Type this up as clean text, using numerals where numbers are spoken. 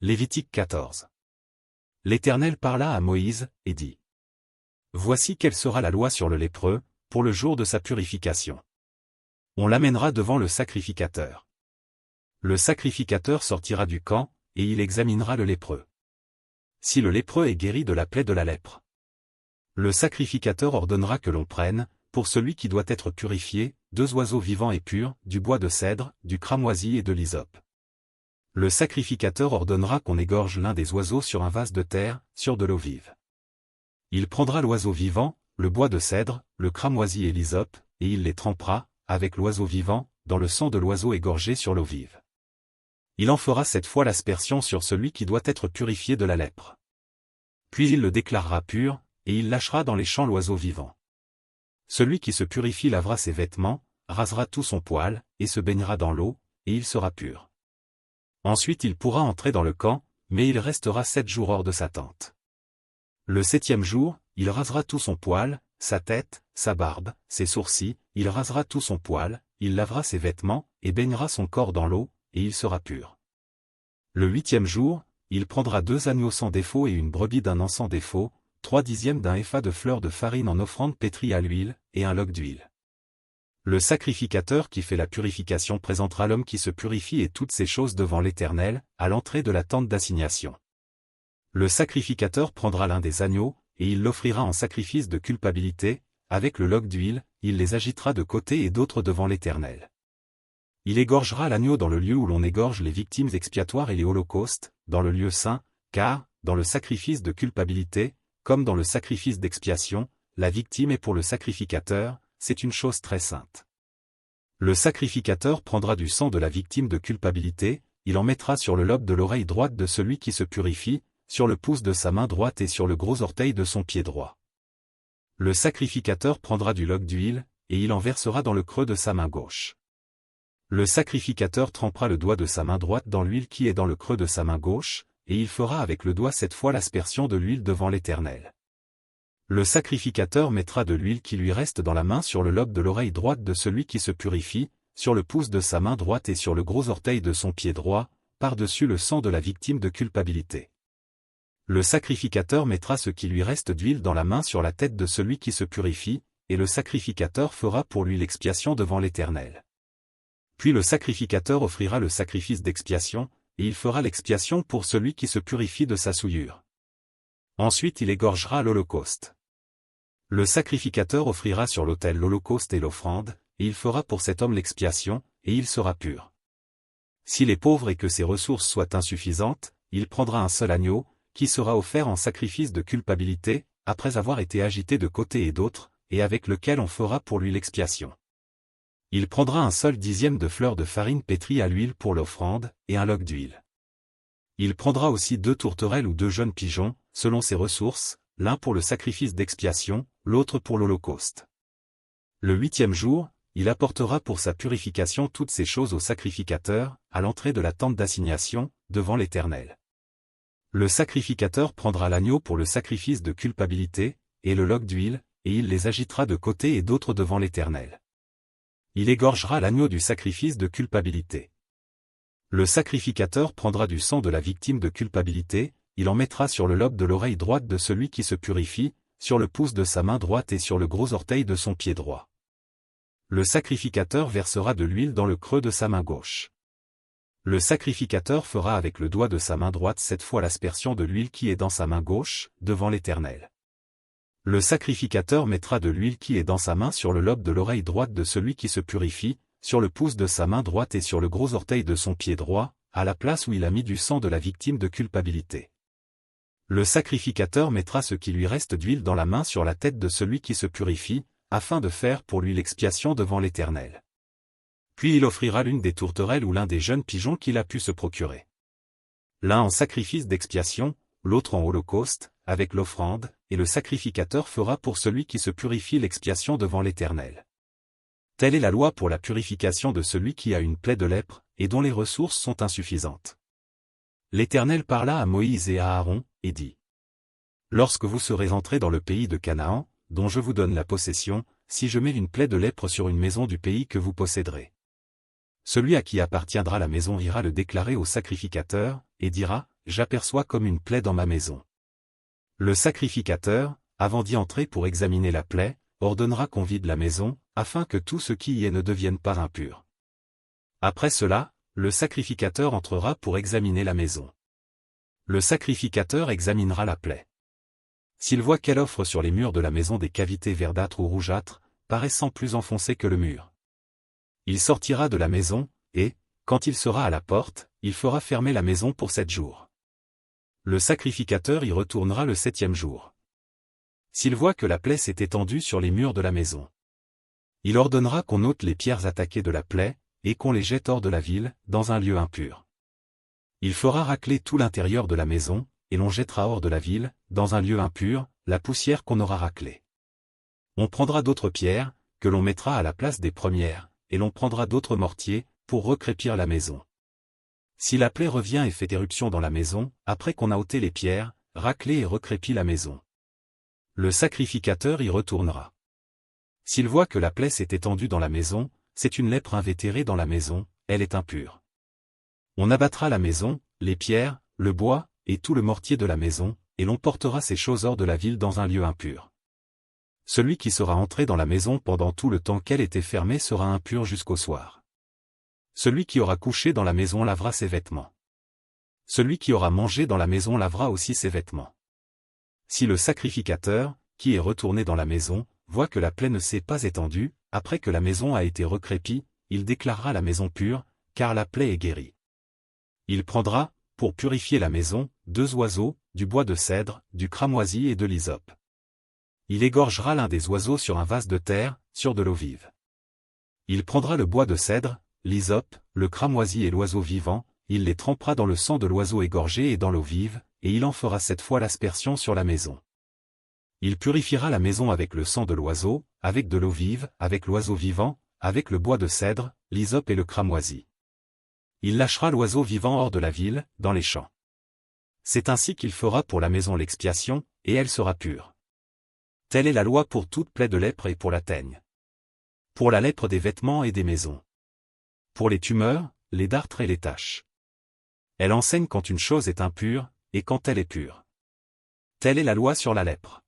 Lévitique 14. L'Éternel parla à Moïse, et dit. Voici quelle sera la loi sur le lépreux, pour le jour de sa purification. On l'amènera devant le sacrificateur. Le sacrificateur sortira du camp, et il examinera le lépreux. Si le lépreux est guéri de la plaie de la lèpre, le sacrificateur ordonnera que l'on prenne, pour celui qui doit être purifié, 2 oiseaux vivants et purs, du bois de cèdre, du cramoisi et de l'hysope. Le sacrificateur ordonnera qu'on égorge l'un des oiseaux sur un vase de terre, sur de l'eau vive. Il prendra l'oiseau vivant, le bois de cèdre, le cramoisi et l'hysope, et il les trempera, avec l'oiseau vivant, dans le sang de l'oiseau égorgé sur l'eau vive. Il en fera cette fois l'aspersion sur celui qui doit être purifié de la lèpre. Puis il le déclarera pur, et il lâchera dans les champs l'oiseau vivant. Celui qui se purifie lavera ses vêtements, rasera tout son poil, et se baignera dans l'eau, et il sera pur. Ensuite il pourra entrer dans le camp, mais il restera 7 jours hors de sa tente. Le 7e jour, il rasera tout son poil, sa tête, sa barbe, ses sourcils, il rasera tout son poil, il lavera ses vêtements, et baignera son corps dans l'eau, et il sera pur. Le 8e jour, il prendra 2 agneaux sans défaut et une brebis d'un an sans défaut, 3/10 d'un épha de fleur de farine en offrande pétrie à l'huile, et un log d'huile. Le sacrificateur qui fait la purification présentera l'homme qui se purifie et toutes ces choses devant l'Éternel, à l'entrée de la tente d'assignation. Le sacrificateur prendra l'un des agneaux, et il l'offrira en sacrifice de culpabilité, avec le log d'huile, il les agitera de côté et d'autre devant l'Éternel. Il égorgera l'agneau dans le lieu où l'on égorge les victimes expiatoires et les holocaustes, dans le lieu saint, car, dans le sacrifice de culpabilité, comme dans le sacrifice d'expiation, la victime est pour le sacrificateur, c'est une chose très sainte. Le sacrificateur prendra du sang de la victime de culpabilité, il en mettra sur le lobe de l'oreille droite de celui qui se purifie, sur le pouce de sa main droite et sur le gros orteil de son pied droit. Le sacrificateur prendra du log d'huile, et il en versera dans le creux de sa main gauche. Le sacrificateur trempera le doigt de sa main droite dans l'huile qui est dans le creux de sa main gauche, et il fera avec le doigt 7 fois l'aspersion de l'huile devant l'Éternel. Le sacrificateur mettra de l'huile qui lui reste dans la main sur le lobe de l'oreille droite de celui qui se purifie, sur le pouce de sa main droite et sur le gros orteil de son pied droit, par-dessus le sang de la victime de culpabilité. Le sacrificateur mettra ce qui lui reste d'huile dans la main sur la tête de celui qui se purifie, et le sacrificateur fera pour lui l'expiation devant l'Éternel. Puis le sacrificateur offrira le sacrifice d'expiation, et il fera l'expiation pour celui qui se purifie de sa souillure. Ensuite il égorgera l'holocauste. Le sacrificateur offrira sur l'autel l'holocauste et l'offrande, et il fera pour cet homme l'expiation, et il sera pur. S'il est pauvre et que ses ressources soient insuffisantes, il prendra un seul agneau, qui sera offert en sacrifice de culpabilité, après avoir été agité de côté et d'autre, et avec lequel on fera pour lui l'expiation. Il prendra un seul 10e de fleur de farine pétrie à l'huile pour l'offrande, et un log d'huile. Il prendra aussi 2 tourterelles ou 2 jeunes pigeons, selon ses ressources, l'un pour le sacrifice d'expiation, l'autre pour l'holocauste. Le 8e jour, il apportera pour sa purification toutes ces choses au sacrificateur, à l'entrée de la tente d'assignation, devant l'Éternel. Le sacrificateur prendra l'agneau pour le sacrifice de culpabilité, et le log d'huile, et il les agitera de côté et d'autre devant l'Éternel. Il égorgera l'agneau du sacrifice de culpabilité. Le sacrificateur prendra du sang de la victime de culpabilité, il en mettra sur le lobe de l'oreille droite de celui qui se purifie, sur le pouce de sa main droite et sur le gros orteil de son pied droit. Le sacrificateur versera de l'huile dans le creux de sa main gauche. Le sacrificateur fera avec le doigt de sa main droite 7 fois l'aspersion de l'huile qui est dans sa main gauche, devant l'Éternel. Le sacrificateur mettra de l'huile qui est dans sa main sur le lobe de l'oreille droite de celui qui se purifie, sur le pouce de sa main droite et sur le gros orteil de son pied droit, à la place où il a mis du sang de la victime de culpabilité. Le sacrificateur mettra ce qui lui reste d'huile dans la main sur la tête de celui qui se purifie, afin de faire pour lui l'expiation devant l'Éternel. Puis il offrira l'une des tourterelles ou l'un des jeunes pigeons qu'il a pu se procurer. L'un en sacrifice d'expiation, l'autre en holocauste, avec l'offrande, et le sacrificateur fera pour celui qui se purifie l'expiation devant l'Éternel. Telle est la loi pour la purification de celui qui a une plaie de lèpre, et dont les ressources sont insuffisantes. L'Éternel parla à Moïse et à Aaron, et dit. Lorsque vous serez entrés dans le pays de Canaan, dont je vous donne la possession, si je mets une plaie de lèpre sur une maison du pays que vous posséderez. Celui à qui appartiendra la maison ira le déclarer au sacrificateur, et dira, j'aperçois comme une plaie dans ma maison. Le sacrificateur, avant d'y entrer pour examiner la plaie, ordonnera qu'on vide la maison, afin que tout ce qui y est ne devienne pas impur. Après cela, le sacrificateur entrera pour examiner la maison. Le sacrificateur examinera la plaie. S'il voit qu'elle offre sur les murs de la maison des cavités verdâtres ou rougeâtres, paraissant plus enfoncées que le mur, il sortira de la maison, et, quand il sera à la porte, il fera fermer la maison pour 7 jours. Le sacrificateur y retournera le 7e jour. S'il voit que la plaie s'est étendue sur les murs de la maison, il ordonnera qu'on ôte les pierres attaquées de la plaie, et qu'on les jette hors de la ville, dans un lieu impur. Il fera racler tout l'intérieur de la maison, et l'on jettera hors de la ville, dans un lieu impur, la poussière qu'on aura raclée. On prendra d'autres pierres, que l'on mettra à la place des premières, et l'on prendra d'autres mortiers, pour recrépir la maison. Si la plaie revient et fait éruption dans la maison, après qu'on a ôté les pierres, raclé et recrépi la maison, le sacrificateur y retournera. S'il voit que la plaie s'est étendue dans la maison, c'est une lèpre invétérée dans la maison, elle est impure. On abattra la maison, les pierres, le bois, et tout le mortier de la maison, et l'on portera ces choses hors de la ville dans un lieu impur. Celui qui sera entré dans la maison pendant tout le temps qu'elle était fermée sera impur jusqu'au soir. Celui qui aura couché dans la maison lavera ses vêtements. Celui qui aura mangé dans la maison lavera aussi ses vêtements. Si le sacrificateur, qui est retourné dans la maison, voit que la plaie ne s'est pas étendue, après que la maison a été recrépie, il déclarera la maison pure, car la plaie est guérie. Il prendra, pour purifier la maison, 2 oiseaux, du bois de cèdre, du cramoisi et de l'hysope. Il égorgera l'un des oiseaux sur un vase de terre, sur de l'eau vive. Il prendra le bois de cèdre, l'hysope, le cramoisi et l'oiseau vivant, il les trempera dans le sang de l'oiseau égorgé et dans l'eau vive, et il en fera 7 fois l'aspersion sur la maison. Il purifiera la maison avec le sang de l'oiseau, avec de l'eau vive, avec l'oiseau vivant, avec le bois de cèdre, l'hysope et le cramoisi. Il lâchera l'oiseau vivant hors de la ville, dans les champs. C'est ainsi qu'il fera pour la maison l'expiation, et elle sera pure. Telle est la loi pour toute plaie de lèpre et pour la teigne. Pour la lèpre des vêtements et des maisons. Pour les tumeurs, les dartres et les taches. Elle enseigne quand une chose est impure, et quand elle est pure. Telle est la loi sur la lèpre.